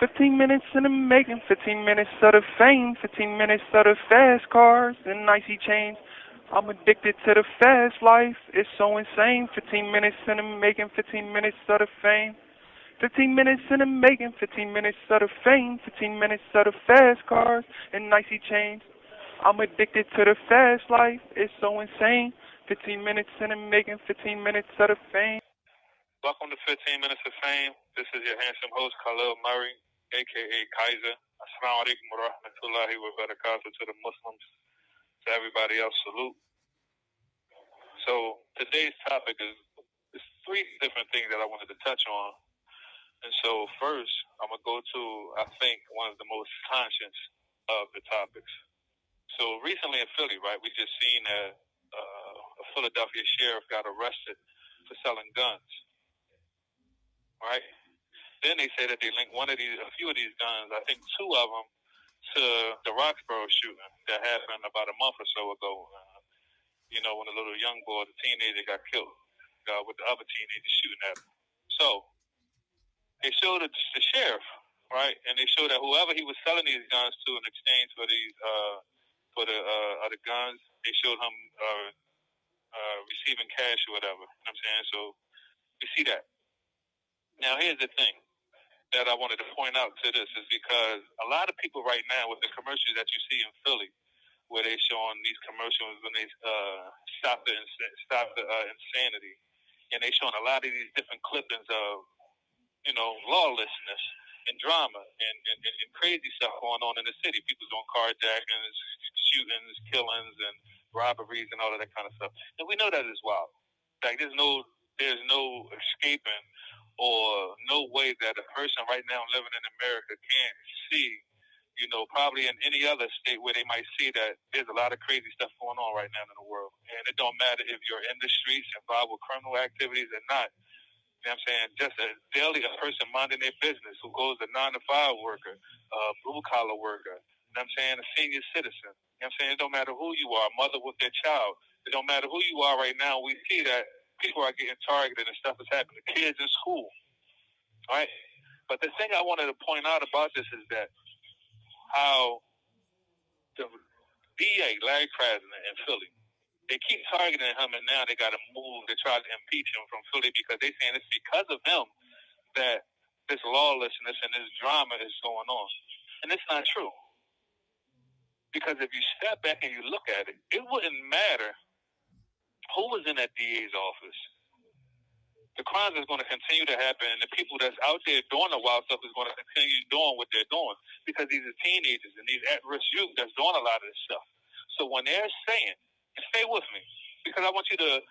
15 minutes in the making, 15 minutes of the fame, 15 minutes of the fast cars and icy chains. I'm addicted to the fast life, it's so insane. 15 minutes in the making, 15 minutes of the fame. 15 minutes in the making, 15 minutes of the fame, 15 minutes of the fast cars and icy chains. I'm addicted to the fast life, it's so insane. 15 minutes in the making, 15 minutes of the fame. Welcome to 15 Minutes of Fame. This is your handsome host, Khalil Murray, a.k.a. Kaiser. Assalamu alaikum wa rahmatullahi wa barakatuh to the Muslims. To everybody else, salute. So today's topic is three different things that I wanted to touch on. And so first, I'm going to go to, I think, one of the most conscious of the topics. So recently in Philly, right, we just seen that a Philadelphia sheriff got arrested for selling guns. Right? Then they say that they linked a few of these guns, I think two of them, to the Roxborough shooting that happened about a month or so ago. When a little young boy, the teenager, got killed with the other teenager shooting at him. So they showed the sheriff, right, and they showed that whoever he was selling these guns to in exchange for these other guns, they showed him receiving cash or whatever. You know what I'm saying? So we see that. Now, here's the thing that I wanted to point out to this is because a lot of people right now with the commercials that you see in Philly, where they showing these commercials when they stop the insanity, and they showing a lot of these different clippings of, lawlessness and drama and crazy stuff going on in the city. People doing carjackings, shootings, killings, and robberies and all of that kind of stuff. And we know that is wild. Like there's no escaping or no way that a person right now living in America can't see, probably in any other state where they might see that there's a lot of crazy stuff going on right now in the world. And it don't matter if you're in the streets involved with criminal activities or not. You know what I'm saying? Just a person minding their business who goes a 9-to-5 worker, blue collar worker, you know what I'm saying, a senior citizen. You know what I'm saying? It don't matter who you are, a mother with their child. It don't matter who you are right now. We see that people are getting targeted and stuff is happening. Kids in school, right? But the thing I wanted to point out about this is that how the DA, Larry Krasner in Philly, they keep targeting him, and now they got to move to try to impeach him from Philly because they're saying it's because of him that this lawlessness and this drama is going on. And it's not true. Because if you step back and you look at it, it wouldn't matter who was in that DA's office. The crimes is going to continue to happen, and the people that's out there doing the wild stuff is going to continue doing what they're doing because these are teenagers and these at-risk youth that's doing a lot of this stuff. So when they're saying, and stay with me, because I want you to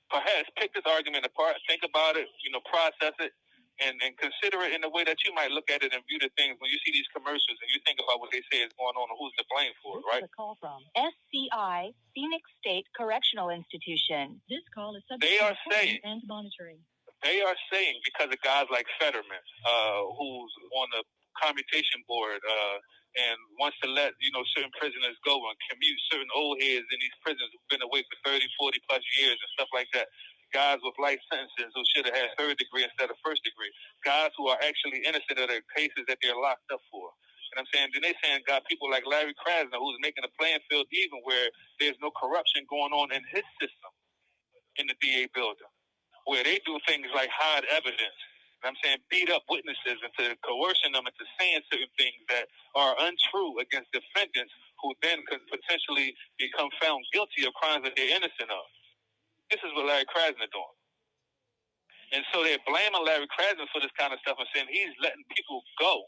perhaps pick this argument apart, think about it, process it, and consider it in the way that you might look at it and view the things when you see these commercials and you think about what they say is going on and who's to blame for it, right? This is a call from SCI, Phoenix State Correctional Institution. This call is subject to recording and monitoring. They are saying because of guys like Fetterman, who's on the commutation board, and wants to let, certain prisoners go and commute certain old heads in these prisons who've been away for 30, 40 plus years and stuff like that. Guys with life sentences who should have had third degree instead of first degree. Guys who are actually innocent of their cases that they're locked up for. You know what I'm saying? Then they're saying got people like Larry Krasner who's making the playing field even where there's no corruption going on in his system in the DA building, where they do things like hide evidence. You know what I'm saying? Beat up witnesses into coercing them into saying certain things that are untrue against defendants who then could potentially become found guilty of crimes that they're innocent of. This is what Larry Krasner doing. And so they're blaming Larry Krasner for this kind of stuff and saying he's letting people go.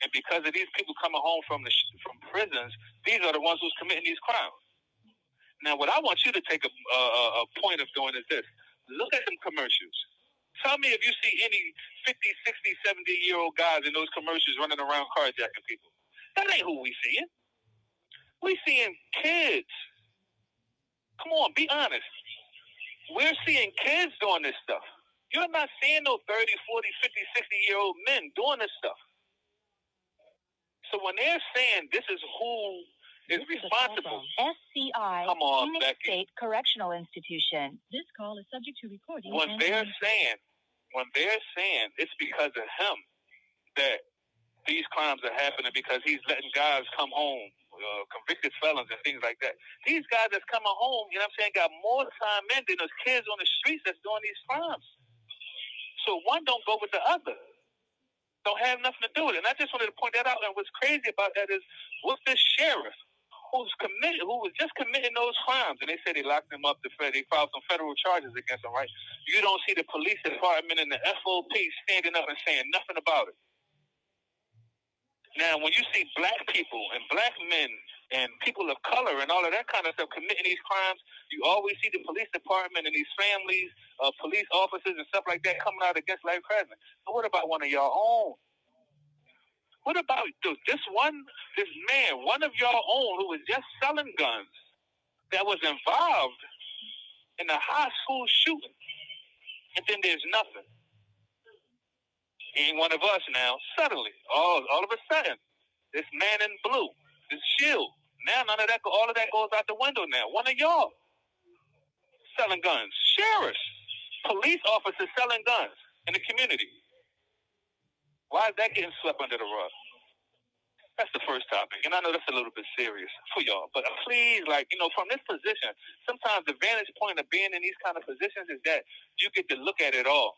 And because of these people coming home from prisons, these are the ones who's committing these crimes. Now, what I want you to take a point of doing is this. Look at them commercials. Tell me if you see any 50, 60, 70-year-old guys in those commercials running around carjacking people. That ain't who we seeing. We seeing kids. Come on, be honest. We're seeing kids doing this stuff. You're not seeing no 30, 40, 50, 60-year-old men doing this stuff. So when they're saying this is who is responsible. SCI, come on, Phoenix Becky. State Correctional Institution. This call is subject to recording. When they're saying it's because of him that these crimes are happening because he's letting guys come home, convicted felons and things like that. These guys that's coming home, you know what I'm saying, got more time in than those kids on the streets that's doing these crimes. So one don't go with the other. Don't have nothing to do with it. And I just wanted to point that out. And what's crazy about that is, with this sheriff who was just committing those crimes, and they said they locked him up, they filed some federal charges against him, right? You don't see the police department and the FOP standing up and saying nothing about it. Now, when you see black people and black men and people of color and all of that kind of stuff committing these crimes, you always see the police department and these families, police officers and stuff like that coming out against life present. But what about one of y'all own? What about this man, one of y'all own who was just selling guns that was involved in a high school shooting? And then there's nothing. He ain't one of us now. Suddenly, all of a sudden, this man in blue, this shield, now all of that goes out the window now. One of y'all selling guns. Sheriffs, police officers selling guns in the community. Why is that getting swept under the rug? That's the first topic. And I know that's a little bit serious for y'all. But please, from this position, sometimes the vantage point of being in these kind of positions is that you get to look at it all.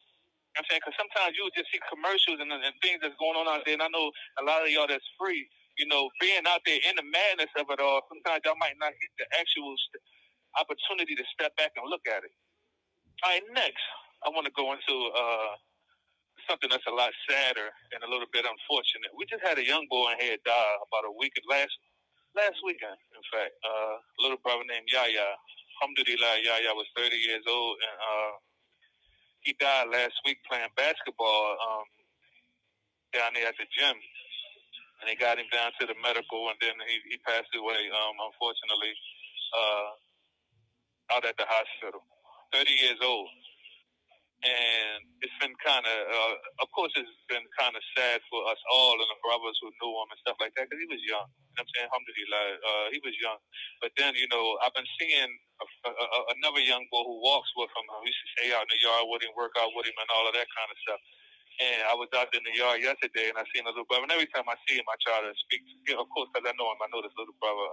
You know what I'm saying? Because sometimes you just see commercials and things that's going on out there. And I know a lot of y'all that's free, being out there in the madness of it all, sometimes y'all might not get the actual opportunity to step back and look at it. All right, next, I want to go into something that's a lot sadder and a little bit unfortunate. We just had a young boy in here die about last weekend, in fact. A little brother named Yahya. Alhamdulillah, Yahya was 30 years old, and he died last week playing basketball down there at the gym. And they got him down to the medical, and then he passed away, unfortunately, out at the hospital. 30 years old. And it's been of course, it's been kind of sad for us all and the brothers who knew him and stuff like that, because he was young. You know what I'm saying? Alhamdulillah, he was young. But then, I've been seeing another young boy who walks with him. We used to stay out in the yard with him, work out with him, and all of that kind of stuff. And I was out in the yard yesterday, and I seen a little brother. And every time I see him, I try to speak to him, of course, because I know him. I know this little brother.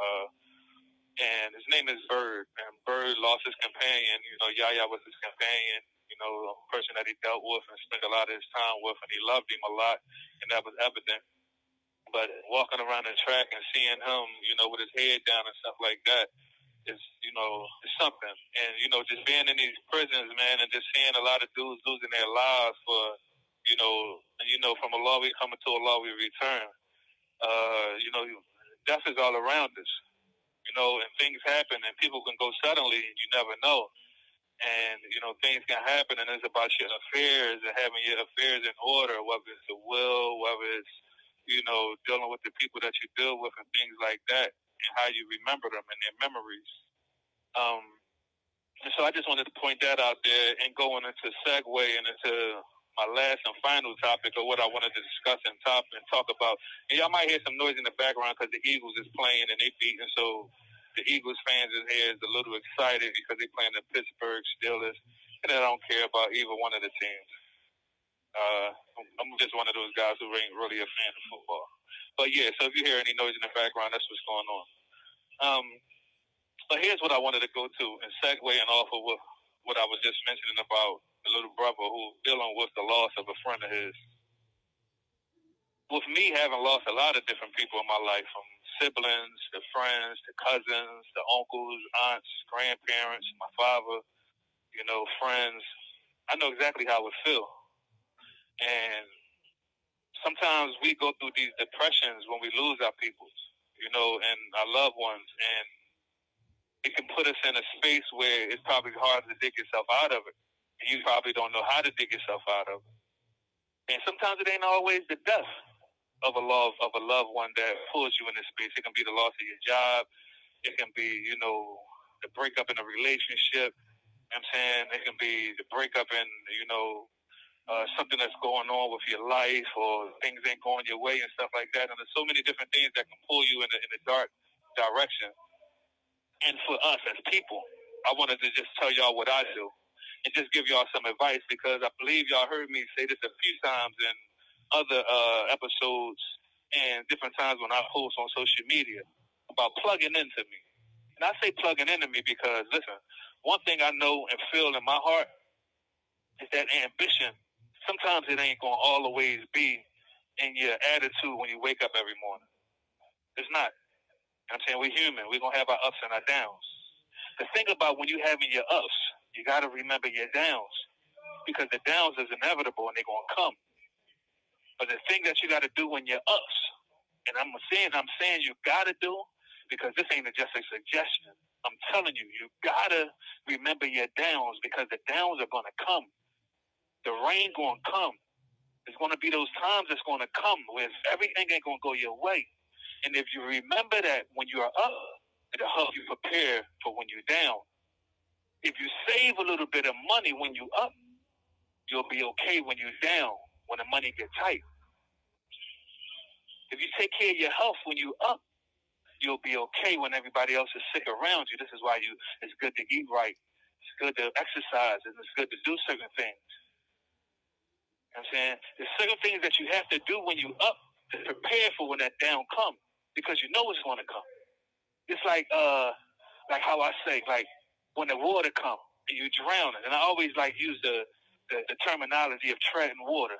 And his name is Bird. And Bird lost his companion. Yahya was his companion. A person that he dealt with and spent a lot of his time with, and he loved him a lot, and that was evident. But walking around the track and seeing him, with his head down and stuff like that, is something. And just being in these prisons, man, and just seeing a lot of dudes losing their lives for, from Allah we come to Allah we return. Death is all around us, and things happen, and people can go suddenly, and you never know. And, things can happen, and it's about your affairs and having your affairs in order, whether it's a will, whether it's, dealing with the people that you deal with and things like that, and how you remember them and their memories. And so I just wanted to point that out there and going into segue and into my last and final topic of what I wanted to discuss and talk about. And y'all might hear some noise in the background because the Eagles is playing and they beating, so the Eagles fans in here is a little excited because they're playing the Pittsburgh Steelers, and I don't care about either one of the teams. I'm just one of those guys who ain't really a fan of football. But yeah, so if you hear any noise in the background, that's what's going on. But here's what I wanted to go to and segueing off of what I was just mentioning about the little brother who's dealing with the loss of a friend of his. With me having lost a lot of different people in my life, from siblings to friends to cousins to uncles, aunts, grandparents, my father, friends, I know exactly how it feels. And sometimes we go through these depressions when we lose our people, and our loved ones, and it can put us in a space where it's probably hard to dig yourself out of it. And you probably don't know how to dig yourself out of it. And sometimes it ain't always the death of a loved one that pulls you in this space. It can be the loss of your job. It can be, the breakup in a relationship. You know what I'm saying? It can be the breakup in, something that's going on with your life, or things ain't going your way and stuff like that. And there's so many different things that can pull you in a dark direction. And for us as people, I wanted to just tell y'all what I do and just give y'all some advice, because I believe y'all heard me say this a few times in other episodes and different times when I post on social media about plugging into me. And I say plugging into me because, listen, one thing I know and feel in my heart is that ambition, sometimes it ain't going to always be in your attitude when you wake up every morning. It's not. You know what I'm saying? We're human. We're going to have our ups and our downs. The thing about when you're having your ups, you got to remember your downs, because the downs is inevitable and they're going to come. But the thing that you got to do when you're ups, and I'm saying you got to do, because this ain't just a suggestion. I'm telling you, you got to remember your downs, because the downs are going to come. The rain going to come. There's going to be those times that's going to come where everything ain't going to go your way. And if you remember that when you are up, it'll help you prepare for when you're down. If you save a little bit of money when you up, you'll be okay when you're down, when the money get tight. If you take care of your health when you up, you'll be okay when everybody else is sick around you. This is why it's good to eat right. It's good to exercise, and it's good to do certain things. You know what I'm saying? There's certain things that you have to do when you up to prepare for when that down comes, because you know it's going to come. It's like how I say, like when the water comes and you drown it. And I always use the terminology of treading water.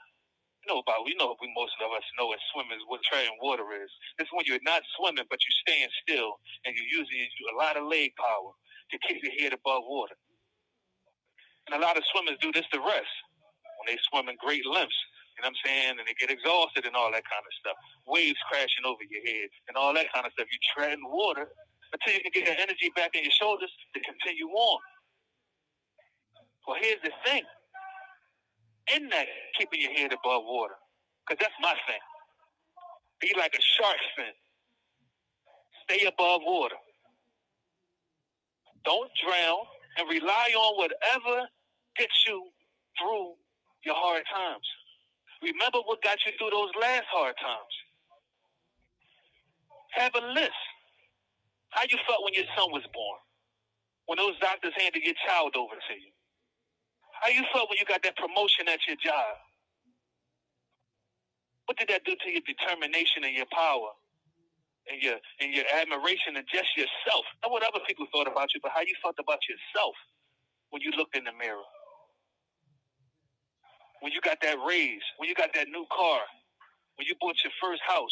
Most of us know as swimmers what treading water is. It's when you're not swimming, but you're staying still and you're using a lot of leg power to keep your head above water. And a lot of swimmers do this to rest when they swim in great lengths. You know what I'm saying? And they get exhausted and all that kind of stuff. Waves crashing over your head and all that kind of stuff. You tread in water until you can get the energy back in your shoulders to continue on. Well, here's the thing. In that, keeping your head above water, because that's my thing. Be like a shark fin. Stay above water. Don't drown, and rely on whatever gets you through your hard times. Remember what got you through those last hard times. Have a list. How you felt when your son was born? When those doctors handed your child over to you? How you felt when you got that promotion at your job? What did that do to your determination and your power and your admiration and just yourself? Not what other people thought about you, but how you felt about yourself when you looked in the mirror. When you got that raise, when you got that new car, when you bought your first house,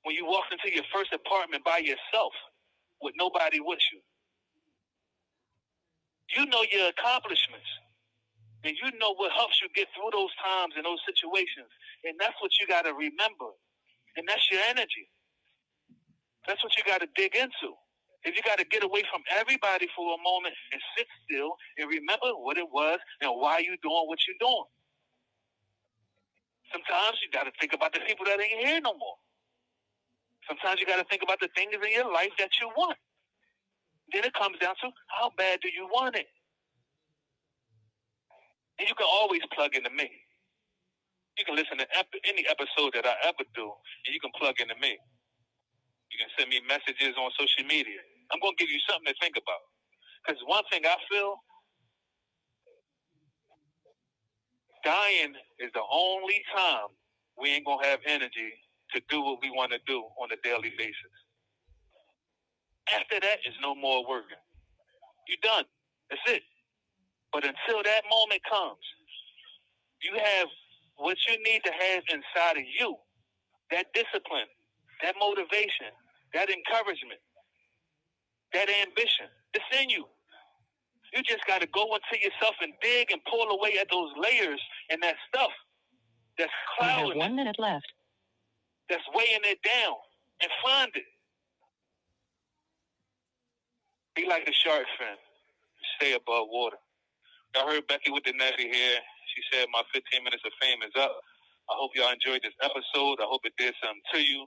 when you walked into your first apartment by yourself with nobody with you. You know your accomplishments. And you know what helps you get through those times and those situations. And that's what you got to remember. And that's your energy. That's what you got to dig into. If you got to get away from everybody for a moment and sit still and remember what it was and why you doing what you're doing. Sometimes you got to think about the people that ain't here no more. Sometimes you got to think about the things in your life that you want. Then it comes down to how bad do you want it? And you can always plug into me. You can listen to any episode that I ever do, and you can plug into me. You can send me messages on social media. I'm going to give you something to think about. Because one thing I feel, dying is the only time we ain't going to have energy to do what we want to do on a daily basis. After that, it's no more working. You're done. That's it. But until that moment comes, you have what you need to have inside of you, that discipline, that motivation, that encouragement, that ambition. It's in you. You just got to go into yourself and dig and pull away at those layers and that stuff that's clouding. You have 1 minute left. That's weighing it down, and find it. Be like a shark fin. Stay above water. I heard Becky with the Natty here. She said my 15 minutes of fame is up. I hope y'all enjoyed this episode. I hope it did something to you.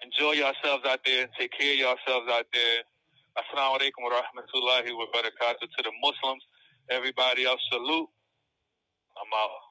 Enjoy yourselves out there. Take care of yourselves out there. Assalamu alaikum wa rahmatullahi wa barakatuh to the Muslims. Everybody else, salute. I'm out.